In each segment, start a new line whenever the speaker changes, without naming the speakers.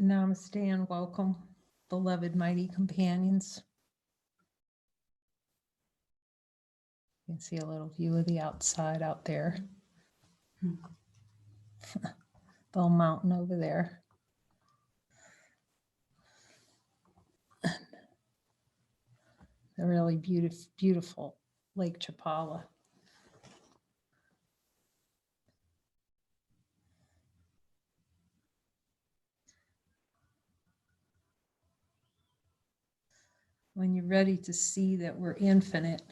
Namaste and welcome, beloved mighty companions. You can see a little view of the outside out there. The little mountain over there. The really beautiful Lake Chapala. When you're ready to see that we're infinite,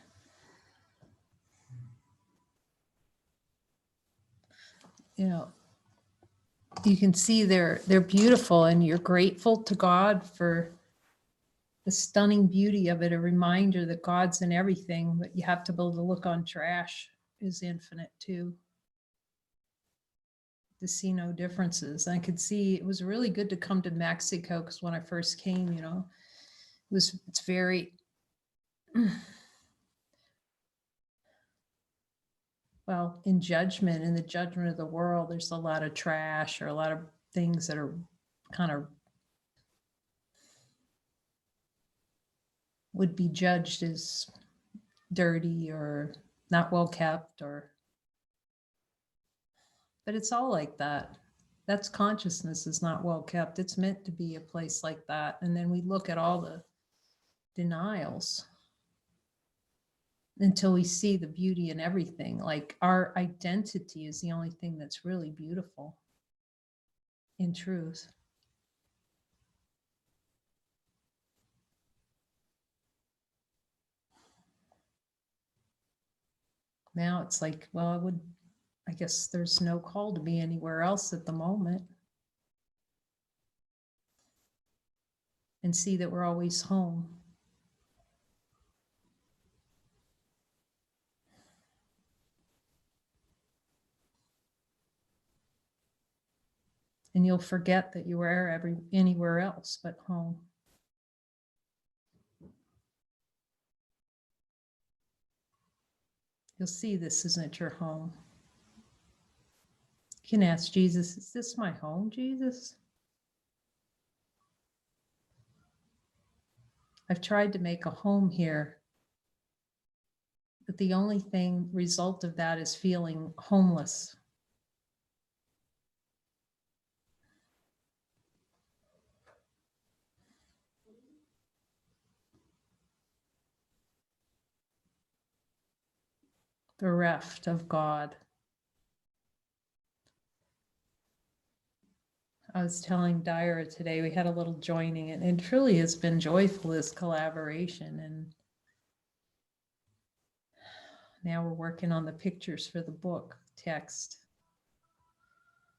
you know, you can see they're beautiful, and you're grateful to God for the stunning beauty of it, a reminder that God's in everything, but you have to be able to look on trash is infinite too. To see no differences. I could see it was really good to come to Mexico, because when I first came, you know, it's very well, in the judgment of the world, there's a lot of trash or a lot of things that are kind of would be judged as dirty or not well kept, but it's all like that. That's consciousness is not well kept. It's meant to be a place like that. And then we look at all the denials until we see the beauty in everything. Like our identity is the only thing that's really beautiful in truth. Now it's like, well, I guess there's no call to be anywhere else at the moment. And see that we're always home. And you'll forget that you were anywhere else but home. You'll see this isn't your home. You can ask Jesus, is this my home, Jesus? I've tried to make a home here, but the only result of that is feeling homeless. Bereft of God. I was telling Dyra today, we had a little joining, and it truly has been joyful, this collaboration. And now we're working on the pictures for the book text.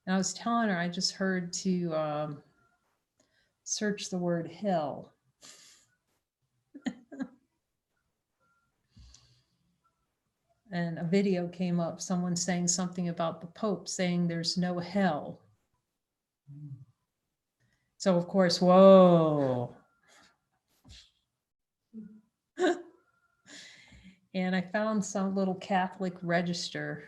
And I was telling her, I just heard to search the word hell. And a video came up, someone saying something about the Pope saying there's no hell. So of course, whoa. And I found some little Catholic register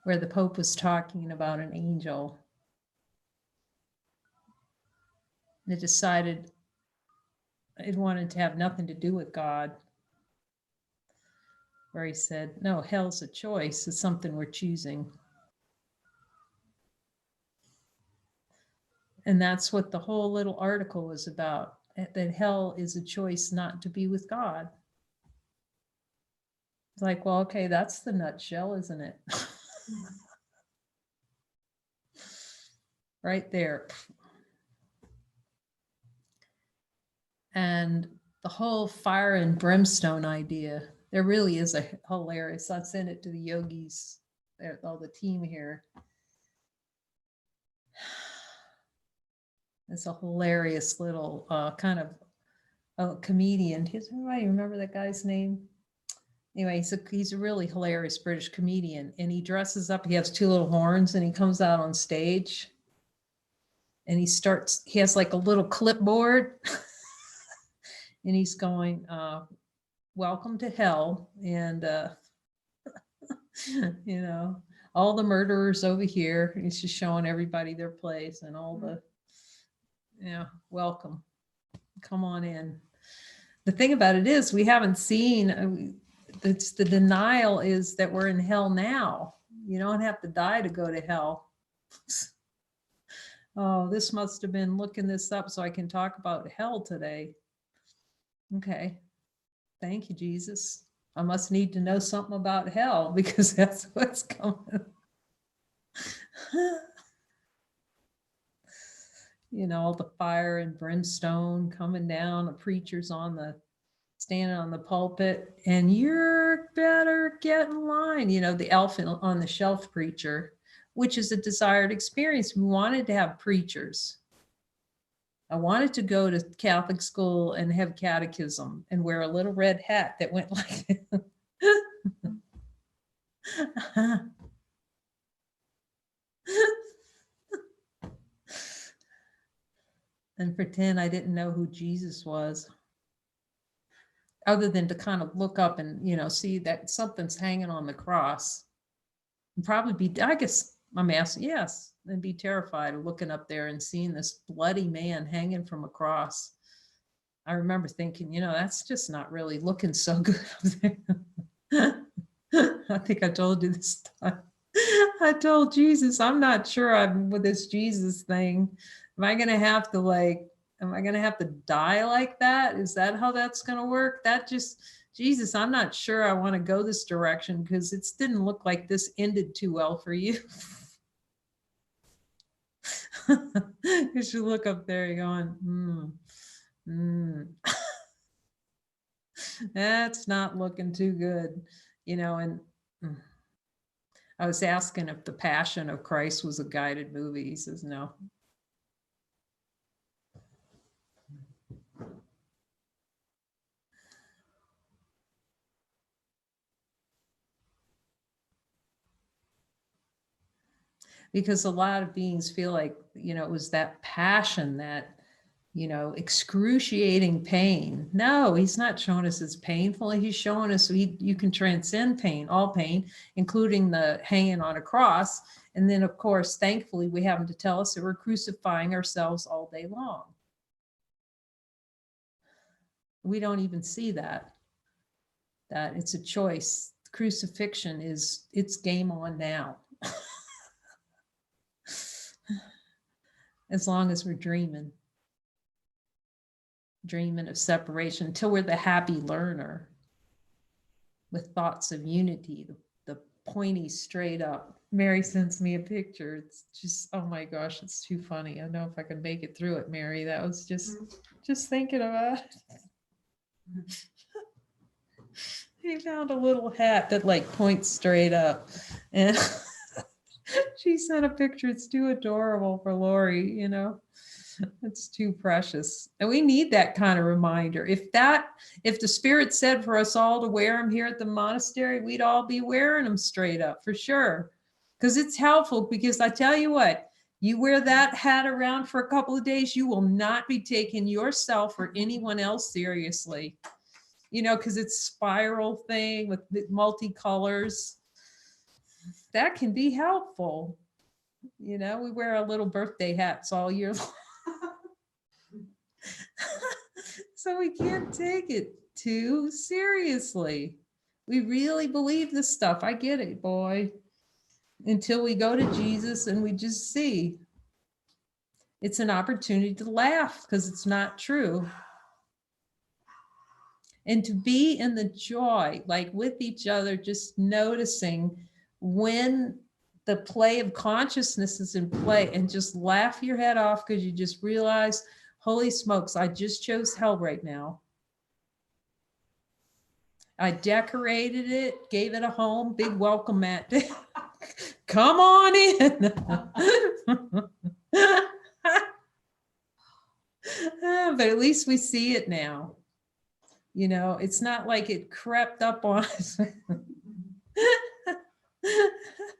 where the Pope was talking about an angel. And it decided it wanted to have nothing to do with God. Where he said, no, hell's a choice. It's something we're choosing. And that's what the whole little article was about, that hell is a choice not to be with God. It's like, well, okay, that's the nutshell, isn't it? Right there. And the whole fire and brimstone idea, there really is a hilarious, I'll send it to the yogis, all the team here. It's a hilarious little kind of a comedian. Does anybody remember that guy's name? Anyway, he's a really hilarious British comedian, and he dresses up. He has two little horns, and he comes out on stage, and he has like a little clipboard, and he's going, welcome to hell. And, you know, all the murderers over here. He's just showing everybody their place and all the, welcome. Come on in. The thing about it is we haven't seen, it's the denial is that we're in hell now. You don't have to die to go to hell. Oh, this must have been looking this up so I can talk about hell today. Okay. Thank you, Jesus. I must need to know something about hell because that's what's coming. All the fire and brimstone coming down, the preachers standing on the pulpit, and you're better get in line. The elephant on the shelf preacher, which is a desired experience. We wanted to have preachers. I wanted to go to Catholic school and have catechism and wear a little red hat that went like that. And pretend I didn't know who Jesus was, other than to kind of look up and, see that something's hanging on the cross. And probably I guess I'm asking, yes, and be terrified of looking up there and seeing this bloody man hanging from a cross. I remember thinking, that's just not really looking so good up there. I think I told you this time. I told Jesus, I'm not sure I'm with this Jesus thing. Am I going to have to die like that? Is that how that's going to work? Jesus, I'm not sure I want to go this direction because it didn't look like this ended too well for you. You should look up there, you're going, that's not looking too good, and I was asking if The Passion of Christ was a guided movie. He says no. Because a lot of beings feel like, it was that passion, that, excruciating pain. No, he's not showing us it's painful. He's showing us you can transcend pain, all pain, including the hanging on a cross. And then, of course, thankfully, we have him to tell us that we're crucifying ourselves all day long. We don't even see that it's a choice. Crucifixion it's game on now. As long as we're dreaming of separation, until we're the happy learner with thoughts of unity, the pointy straight up. Mary sends me a picture. It's just, oh my gosh, it's too funny. I don't know if I can make it through it, Mary. That was just thinking about it. He found a little hat that points straight up, and she sent a picture. It's too adorable for Lori, It's too precious. And we need that kind of reminder. If the Spirit said for us all to wear them here at the monastery, we'd all be wearing them straight up for sure. Because it's helpful, because I tell you what, you wear that hat around for a couple of days, you will not be taking yourself or anyone else seriously. Because it's spiral thing with multicolors. That can be helpful. We wear our little birthday hats all year long. So we can't take it too seriously. We really believe this stuff. I get it, boy. Until we go to Jesus and we just see. It's an opportunity to laugh because it's not true. And to be in the joy, with each other, just noticing when the play of consciousness is in play, and just laugh your head off because you just realize, holy smokes, I just chose hell right now. I decorated it, gave it a home, big welcome mat. Come on in. But at least we see it now. It's not like it crept up on us.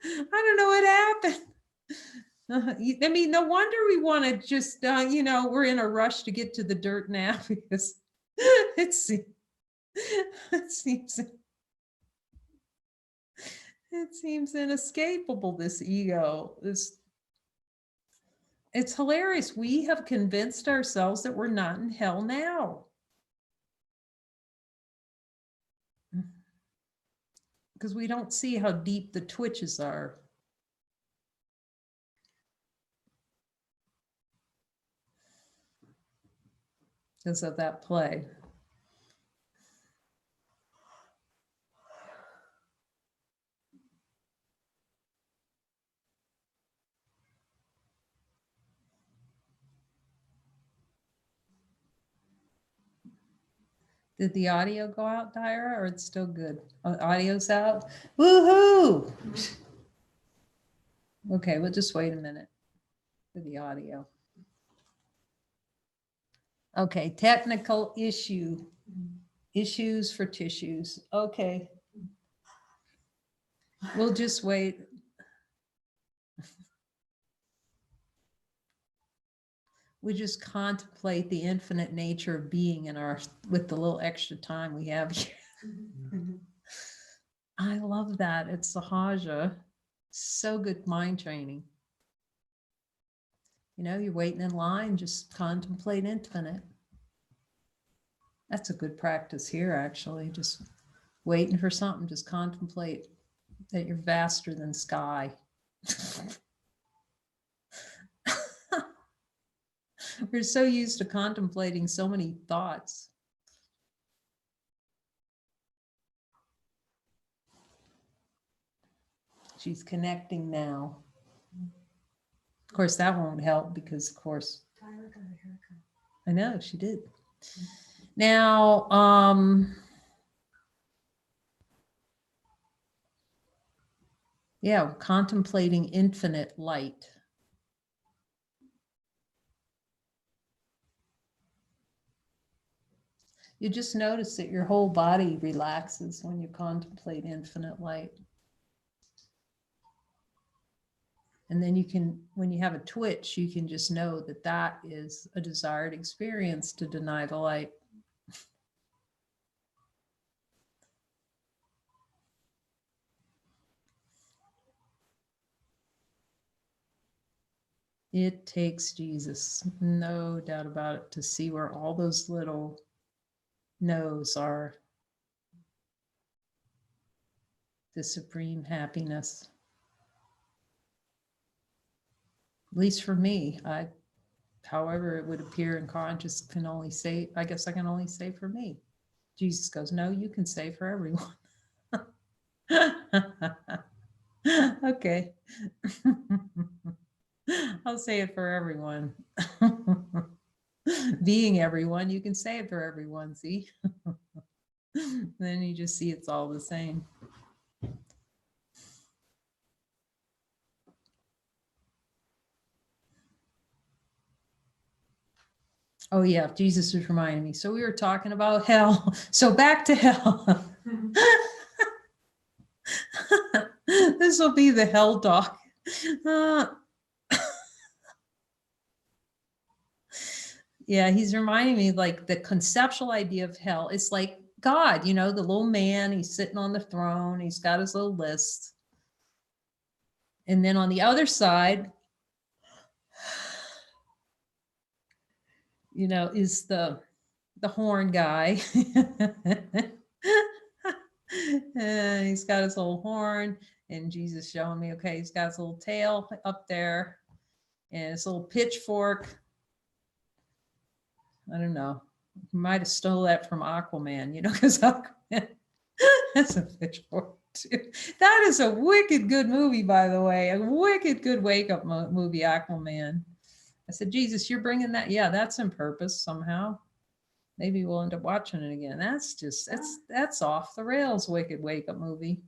I don't know what happened. I mean, no wonder we want to just, we're in a rush to get to the dirt now, because it seems It seems inescapable, this ego. It's hilarious. We have convinced ourselves that we're not in hell now. Because we don't see how deep the twitches are. Because of that play. Did the audio go out, Dyra, or it's still good? Oh, audio's out? Woohoo! Okay, we'll just wait a minute for the audio. Okay, technical issue. Issues for tissues. Okay. We'll just wait. We just contemplate the infinite nature of being in our, with the little extra time we have here. I love that. It's Sahaja. So good mind training. You know, you're waiting in line, just contemplate infinite. That's a good practice here, actually. Just waiting for something, just contemplate that you're vaster than sky. We're so used to contemplating so many thoughts. She's connecting now. Of course, that won't help because, of course, Tyler got a haircut. I know, she did. Now, yeah, contemplating infinite light. You just notice that your whole body relaxes when you contemplate infinite light. And then you can, when you have a twitch, you can just know that that is a desired experience to deny the light. It takes Jesus, no doubt about it, to see where all those little no's are. The supreme happiness. At least for me, however it would appear in conscious, can only say, I guess I can only say for me. Jesus goes, no, you can say for everyone. Okay. I'll say it for everyone. Being everyone, you can say it for everyone, see? Then you just see it's all the same. Oh yeah, Jesus was reminding me. So we were talking about hell. So back to hell. This will be the hell talk. Yeah, he's reminding me like the conceptual idea of hell. It's like God, you know, the little man, he's sitting on the throne. He's got his little list. And then on the other side, you know, is the horn guy. And he's got his little horn, and Jesus showing me, okay, he's got his little tail up there and his little pitchfork. I don't know. Might have stole that from Aquaman, you know, because Aquaman has a pitchfork too. That is a wicked good movie, by the way. A wicked good wake-up movie, Aquaman. I said, Jesus, you're bringing that? Yeah, that's in purpose somehow. Maybe we'll end up watching it again. That's just, that's off the rails, wicked wake-up movie.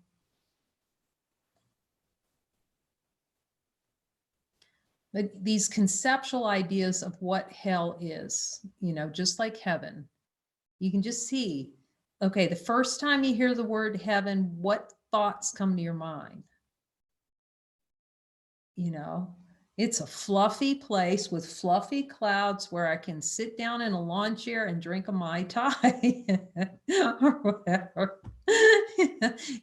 But these conceptual ideas of what hell is, you know, just like heaven, you can just see, okay, the first time you hear the word heaven, what thoughts come to your mind? You know, it's a fluffy place with fluffy clouds where I can sit down in a lawn chair and drink a Mai Tai or whatever.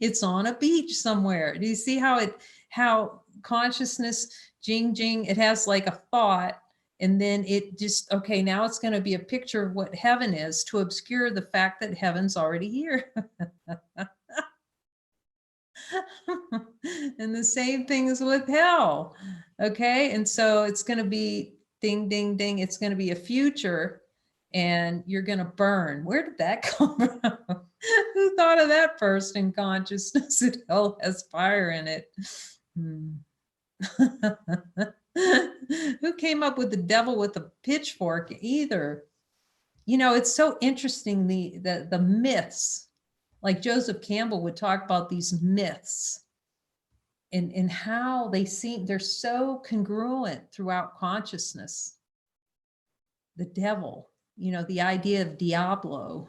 It's on a beach somewhere. Do you see how consciousness, jing, jing, it has like a thought, and then it just, okay, now it's going to be a picture of what heaven is to obscure the fact that heaven's already here. And the same thing is with hell. Okay. And so it's going to be ding, ding, ding. It's going to be a future and you're going to burn. Where did that come from? Who thought of that first in consciousness? That hell has fire in it. Who came up with the devil with a pitchfork either? You know, it's so interesting, the myths. Like Joseph Campbell would talk about these myths and how they're so congruent throughout consciousness. The devil, you know, the idea of Diablo,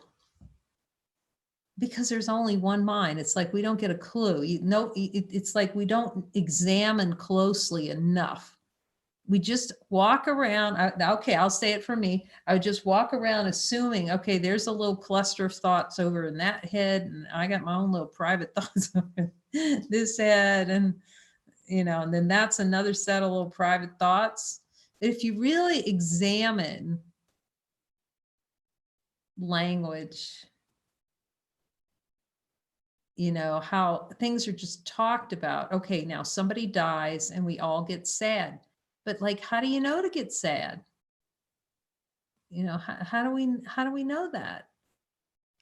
because there's only one mind. It's like we don't get a clue. It's like we don't examine closely enough. We just walk around. Okay, I'll say it for me. I would just walk around assuming, okay, there's a little cluster of thoughts over in that head, and I got my own little private thoughts over in this head, and you know, and then that's another set of little private thoughts. If you really examine language, you know, how things are just talked about. Okay, now somebody dies and we all get sad. But like, how do you know to get sad? You know, how do we know that?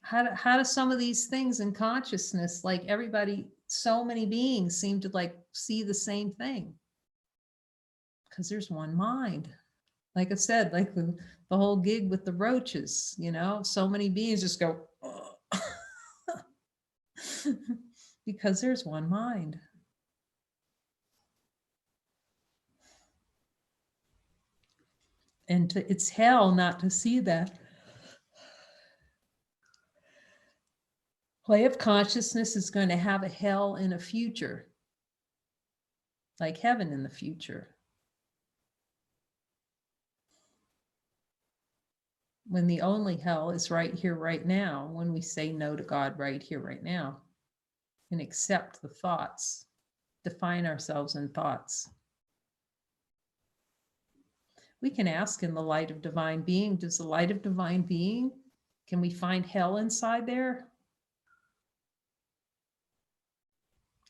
How do some of these things in consciousness, like everybody, so many beings seem to like see the same thing? Because there's one mind. Like I said, like the whole gig with the roaches, you know, so many beings just go, because there's one mind. And it's hell not to see that. Play of consciousness is going to have a hell in a future, like heaven in the future. When the only hell is right here, right now, when we say no to God right here, right now, and accept the thoughts, define ourselves in thoughts. We can ask in the light of divine being, does the light of divine being, can we find hell inside there?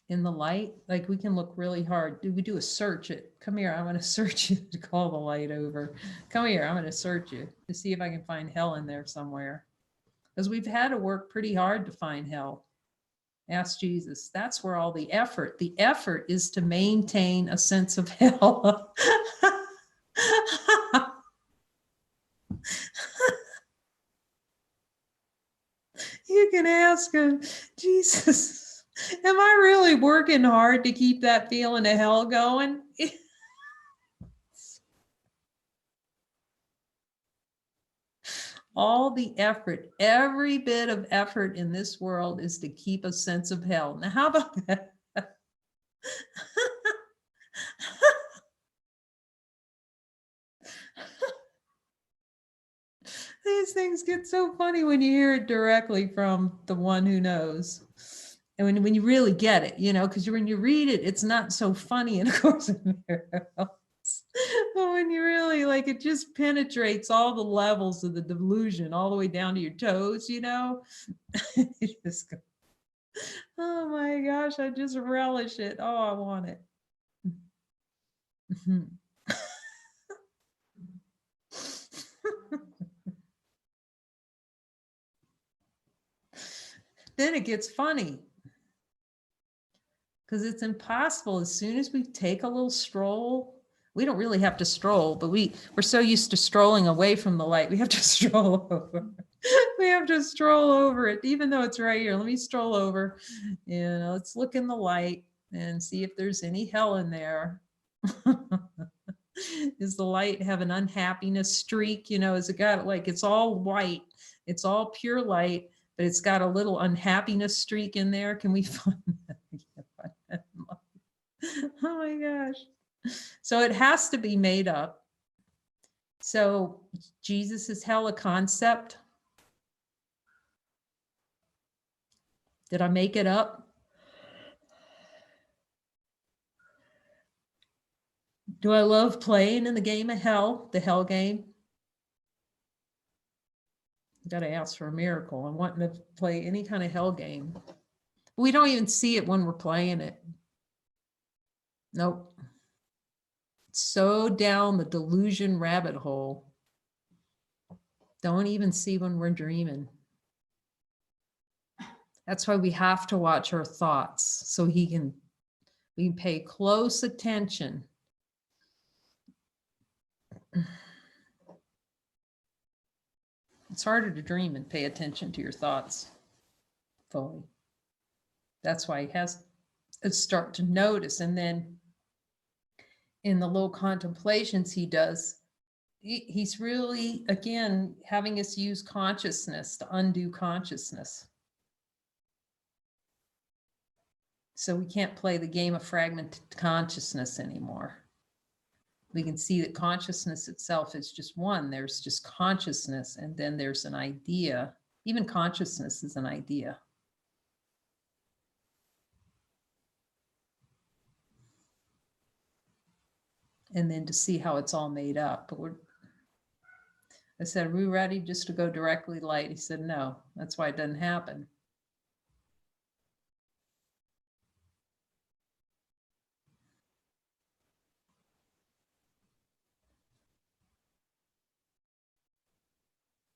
In the light, like we can look really hard. Do we do a search it? Come here, I'm going to search you to call the light over. Come here, I'm going to search you to see if I can find hell in there somewhere. Because we've had to work pretty hard to find hell. Ask Jesus. That's where all the effort is to maintain a sense of hell. You can ask him, Jesus, am I really working hard to keep that feeling of hell going? All the effort, every bit of effort in this world is to keep a sense of hell. Now, how about that? These things get so funny when you hear it directly from the one who knows. And when you really get it, you know, because when you read it, it's not so funny in A Course in Miracles. But when you really, like, it just penetrates all the levels of the delusion all the way down to your toes, you know. You just go, oh my gosh, I just relish it. Oh, I want it. Then it gets funny, because it's impossible. As soon as we take a little stroll, we don't really have to stroll, but we're so used to strolling away from the light. We have to stroll over. We have to stroll over it, even though it's right here. Let me stroll over. You know, let's look in the light and see if there's any hell in there. Does the light have an unhappiness streak? You know, is it got like, it's all white, it's all pure light, but it's got a little unhappiness streak in there? Can we find that? Oh my gosh. So it has to be made up. So Jesus is hell a concept? Did I make it up? Do I love playing in the game of hell, the hell game? Got to ask for a miracle. I'm wanting to play any kind of hell game. We don't even see it when we're playing it. Nope. It's so down the delusion rabbit hole. Don't even see when we're dreaming. That's why we have to watch our thoughts so we can pay close attention. It's harder to dream and pay attention to your thoughts fully. That's why he has to start to notice. And then in the little contemplations he does, he's really, again, having us use consciousness to undo consciousness. So we can't play the game of fragmented consciousness anymore. We can see that consciousness itself is just one. There's just consciousness, and then there's an idea. Even consciousness is an idea. And then to see how it's all made up. But I said, are we ready just to go directly light? He said, no, that's why it doesn't happen.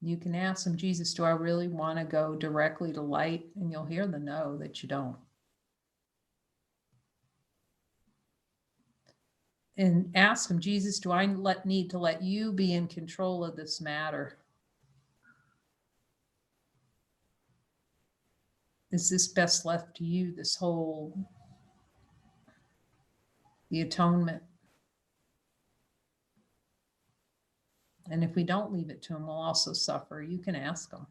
You can ask him, Jesus, do I really want to go directly to light? And you'll hear the no, that you don't. And ask him, Jesus, do I need to let you be in control of this matter? Is this best left to you, this whole, the atonement? And if we don't leave it to him, we'll also suffer. You can ask him.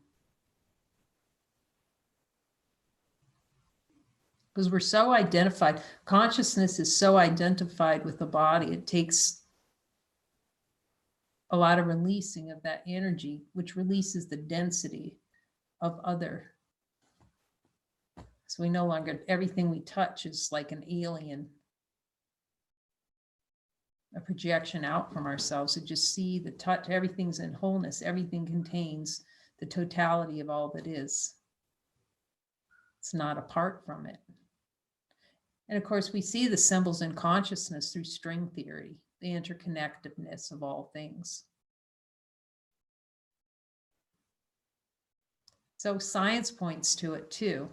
Because we're so identified. Consciousness is so identified with the body. It takes a lot of releasing of that energy, which releases the density of other. So we no longer, everything we touch is like an alien, a projection out from ourselves. To just see the touch, everything's in wholeness. Everything contains the totality of all that is. It's not apart from it. And of course, we see the symbols in consciousness through string theory, the interconnectedness of all things. So science points to it too,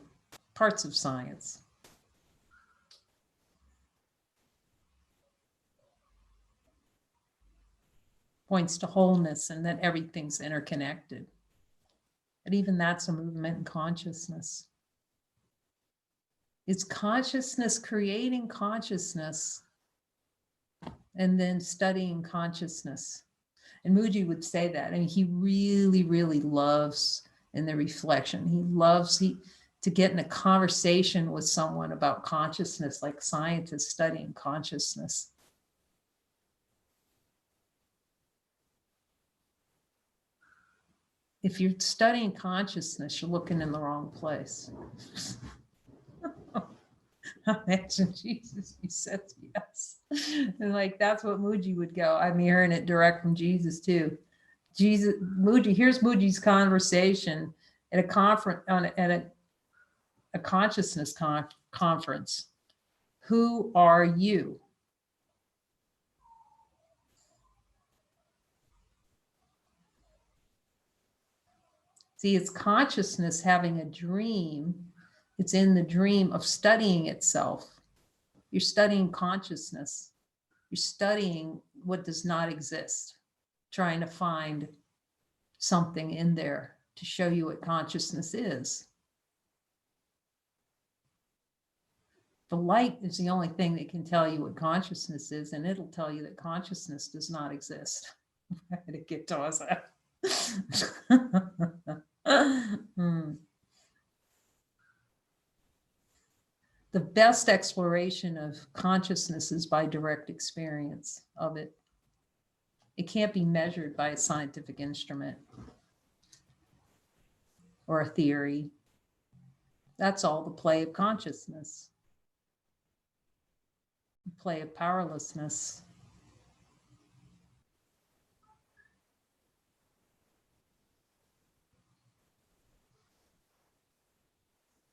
parts of science. Points to wholeness and that everything's interconnected. But even that's a movement in consciousness. It's consciousness creating consciousness and then studying consciousness. And Mooji would say that. I mean, he really, really loves in the reflection. He loves to get in a conversation with someone about consciousness, like scientists studying consciousness. If you're studying consciousness, you're looking in the wrong place. Imagine Jesus, he says yes. And like, that's what Mooji would go. I'm hearing it direct from Jesus too. Jesus, Mooji, here's Mooji's conversation at a conference, at a consciousness conference. Who are you? See, it's consciousness having a dream. It's in the dream of studying itself. You're studying consciousness. You're studying what does not exist, trying to find something in there to show you what consciousness is. The light is the only thing that can tell you what consciousness is, and it'll tell you that consciousness does not exist. I had to get to us that. The best exploration of consciousness is by direct experience of it. It can't be measured by a scientific instrument or a theory. That's all the play of consciousness, the play of powerlessness.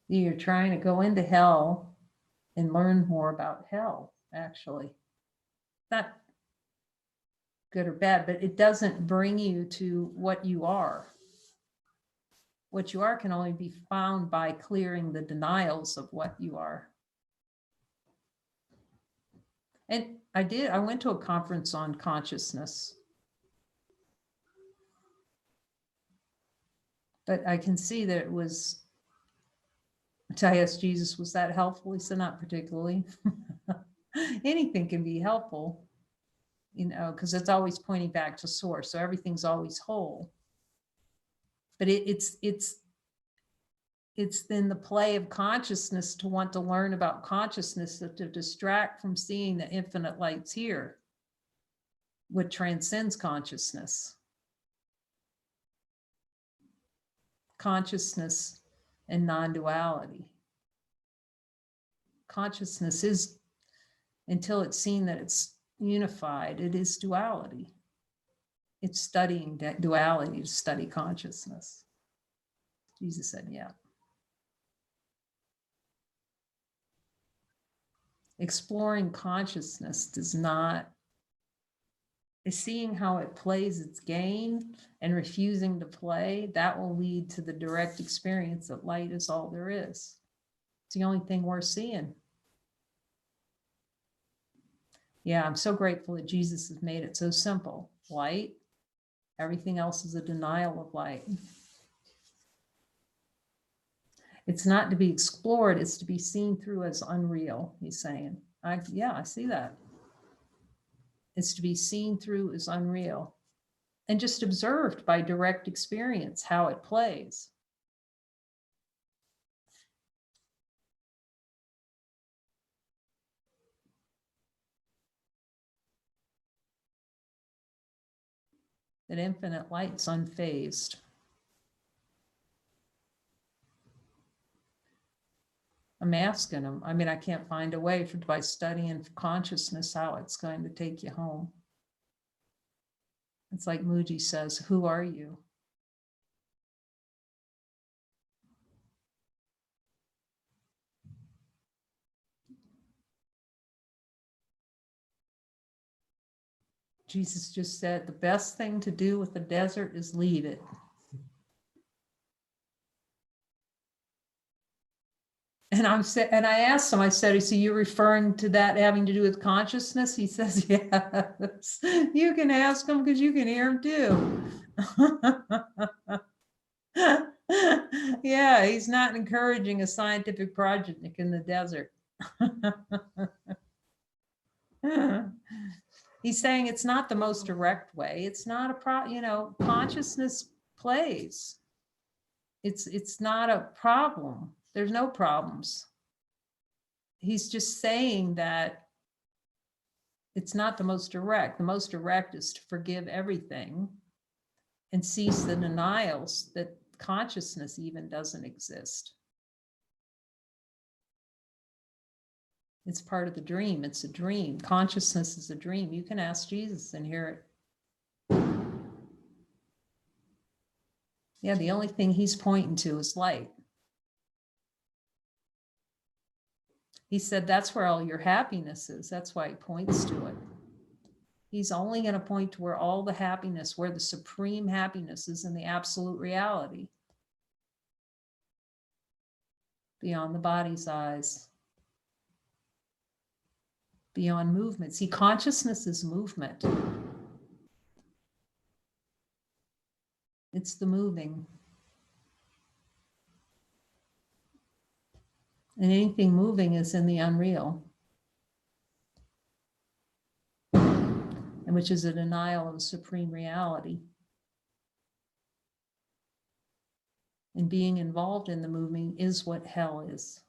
You're trying to go into hell and learn more about hell, actually. Not good or bad, but it doesn't bring you to what you are. What you are can only be found by clearing the denials of what you are. And I went to a conference on consciousness. But I can see that it was, I asked Jesus, was that helpful? He said, not particularly. Anything can be helpful, because it's always pointing back to source. So everything's always whole. But it's then the play of consciousness to want to learn about consciousness, to distract from seeing the infinite lights here, what transcends consciousness. Consciousness and non-duality. Consciousness is, until it's seen that it's unified, it is duality. It's studying duality to study consciousness. Jesus said, yeah. Exploring consciousness does not, seeing how it plays its game and refusing to play, that will lead to the direct experience that light is all there is. It's the only thing we're seeing. Yeah, I'm so grateful that Jesus has made it so simple. Light, everything else is a denial of light. It's not to be explored, it's to be seen through as unreal, he's saying. I see that. It's to be seen through as unreal and just observed by direct experience how it plays. That infinite light's unfazed. I'm asking him. I mean, I can't find a way by studying consciousness how it's going to take you home. It's like Mooji says, who are you? Jesus just said the best thing to do with the desert is leave it. And I asked him, I said, so you're referring to that having to do with consciousness? He says, yes. You can ask him because you can hear him too. Yeah, he's not encouraging a scientific project in the desert. He's saying it's not the most direct way. It's not consciousness plays. It's not a problem. There's no problems. He's just saying that it's not the most direct. The most direct is to forgive everything and cease the denials that consciousness even doesn't exist. It's part of the dream. It's a dream. Consciousness is a dream. You can ask Jesus and hear it. Yeah, the only thing he's pointing to is light. He said that's where all your happiness is. That's why he points to it. He's only going to point to where all the happiness, where the supreme happiness is in the absolute reality. Beyond the body's eyes. Beyond movement. See, consciousness is movement. It's the moving. And anything moving is in the unreal. And which is a denial of supreme reality. And being involved in the moving is what hell is.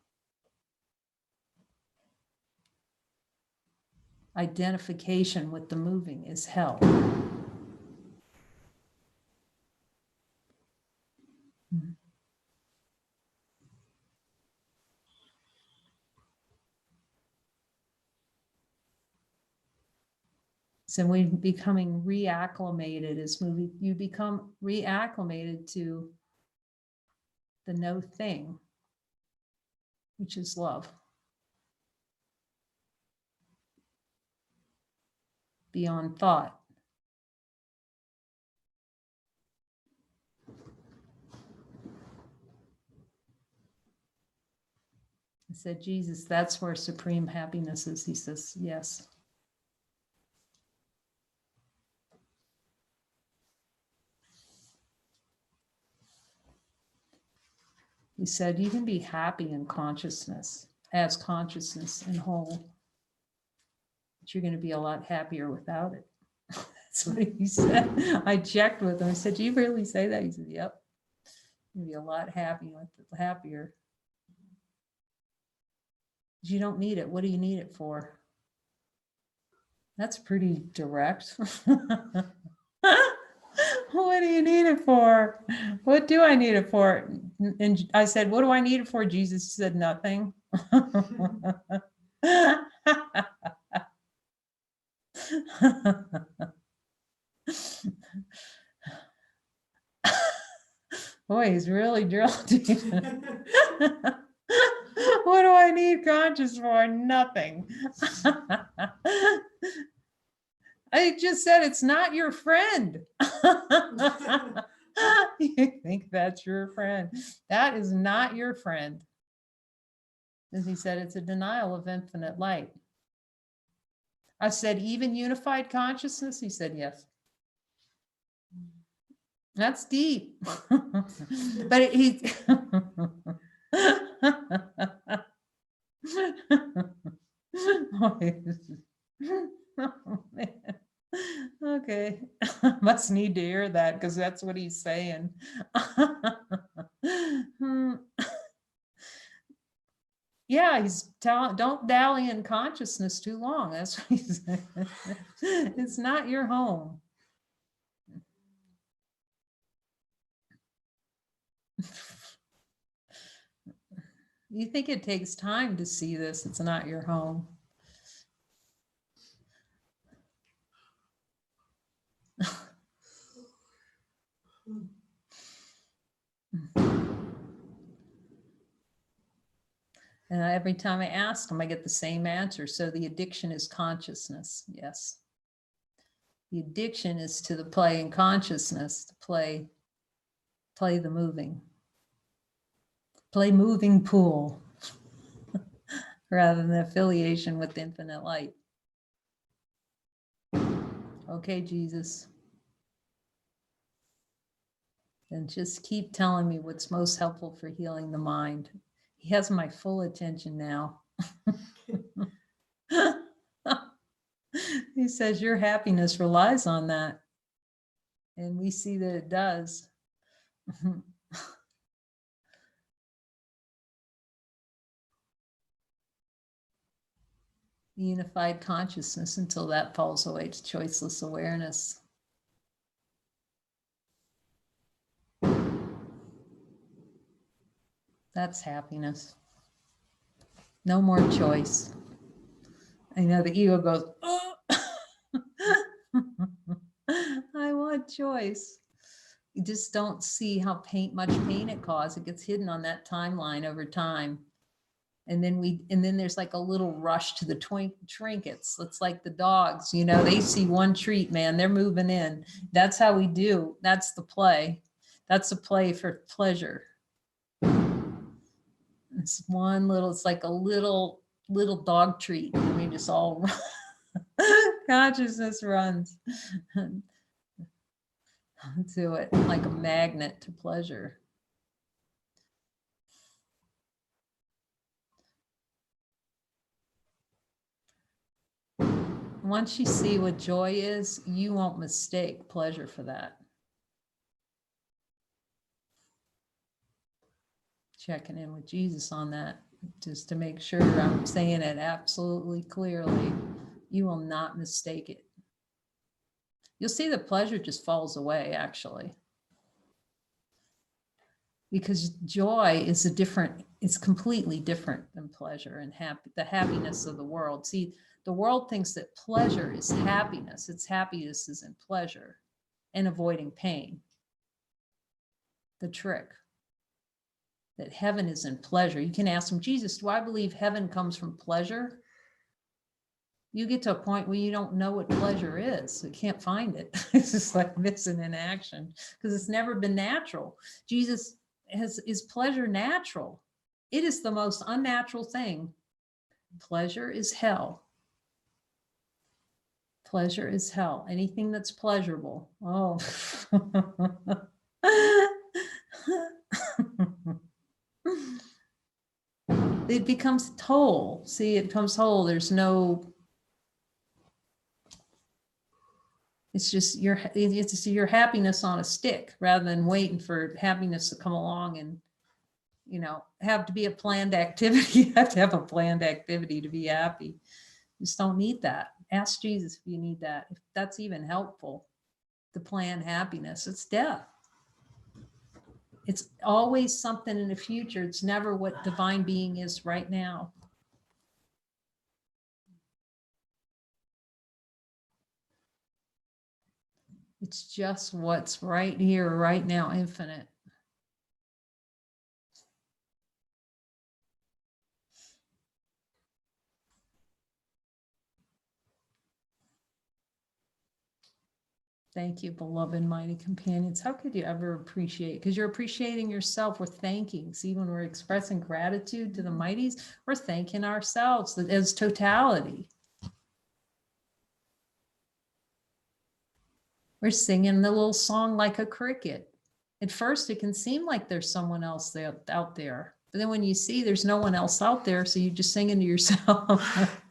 Identification with the moving is hell. So we're becoming reacclimated as you become reacclimated to the no thing, which is love. Beyond thought. I said, Jesus, that's where supreme happiness is. He says, yes. He said, you can be happy in consciousness, as consciousness and whole, but you're going to be a lot happier without it. That's what he said. I checked with him. I said, do you really say that? He said, yep. You'll be a lot happier. You don't need it. What do you need it for? That's pretty direct. What do you need it for? What do I need it for? And I said, what do I need it for? Jesus said, nothing. Boy, he's really drilled. What do I need conscious for? Nothing. I just said it's not your friend. You think that's your friend? That is not your friend. As he said, it's a denial of infinite light. I said, even unified consciousness? He said, yes. That's deep. But he oh, man. Okay, must need to hear that because that's what he's saying. Yeah, he's telling, don't dally in consciousness too long. That's what he's saying. It's not your home. You think it takes time to see this? It's not your home. And every time I ask them, I get the same answer. So the addiction is consciousness. Yes. The addiction is to the play in consciousness, to play the moving. Play moving pool rather than the affiliation with infinite light. Okay, Jesus. And just keep telling me what's most helpful for healing the mind. He has my full attention now. He says your happiness relies on that. And we see that it does. Unified consciousness until that falls away to choiceless awareness. That's happiness. No more choice. I know the ego goes, oh, I want choice. You just don't see how much pain it causes. It gets hidden on that timeline over time. And then there's like a little rush to the trinkets. It's like the dogs, you know, they see one treat, man, they're moving in. That's how we do. That's the play. That's a play for pleasure. It's one little, it's like a little dog treat. And we just all consciousness runs to it like a magnet to pleasure. Once you see what joy is, you won't mistake pleasure for that. Checking in with Jesus on that, just to make sure I'm saying it absolutely clearly. You will not mistake it. You'll see the pleasure just falls away, actually. because joy is it's completely different than pleasure and the happiness of the world. See, the world thinks that pleasure is happiness. Its happiness is in pleasure and avoiding pain. The trick that heaven is in pleasure. You can ask them, Jesus, do I believe heaven comes from pleasure? You get to a point where you don't know what pleasure is. You can't find it. It's just like missing in action because it's never been natural. Jesus is pleasure natural? It is the most unnatural thing. Pleasure is hell. Pleasure is hell. Anything that's pleasurable. Oh. It becomes whole. See, it becomes whole. There's no, it's just your happiness on a stick rather than waiting for happiness to come along and, have to be a planned activity. You have to have a planned activity to be happy. You just don't need that. Ask Jesus if you need that. If that's even helpful, to plan happiness, it's death. It's always something in the future. It's never what divine being is right now. It's just what's right here, right now, infinite. Thank you, beloved mighty companions. How could you ever appreciate? Because you're appreciating yourself. We're thanking. See, when we're expressing gratitude to the mighties, we're thanking ourselves as totality. We're singing the little song like a cricket. At first, it can seem like there's someone else out there. But then when you see there's no one else out there, so you're just singing to yourself.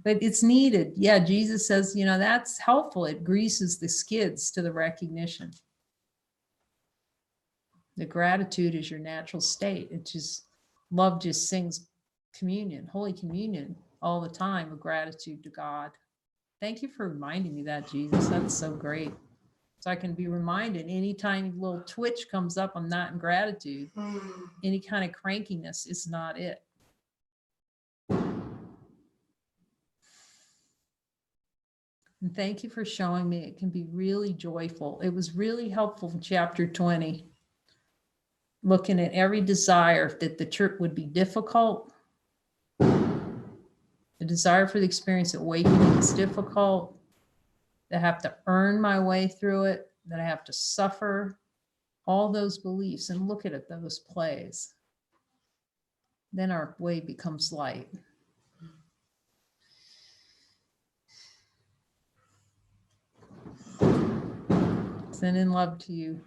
But it's needed. Yeah, Jesus says, that's helpful. It greases the skids to the recognition. The gratitude is your natural state. It just, love just sings communion, Holy Communion all the time of gratitude to God. Thank you for reminding me that, Jesus. That's so great. So I can be reminded anytime a little twitch comes up, I'm not in gratitude. Any kind of crankiness is not it. And thank you for showing me it can be really joyful. It was really helpful in chapter 20, looking at every desire that the church would be difficult. The desire for the experience of awakening is difficult. That I have to earn my way through it, that I have to suffer, all those beliefs, and look at it, those plays. Then our way becomes light. Send in love to you.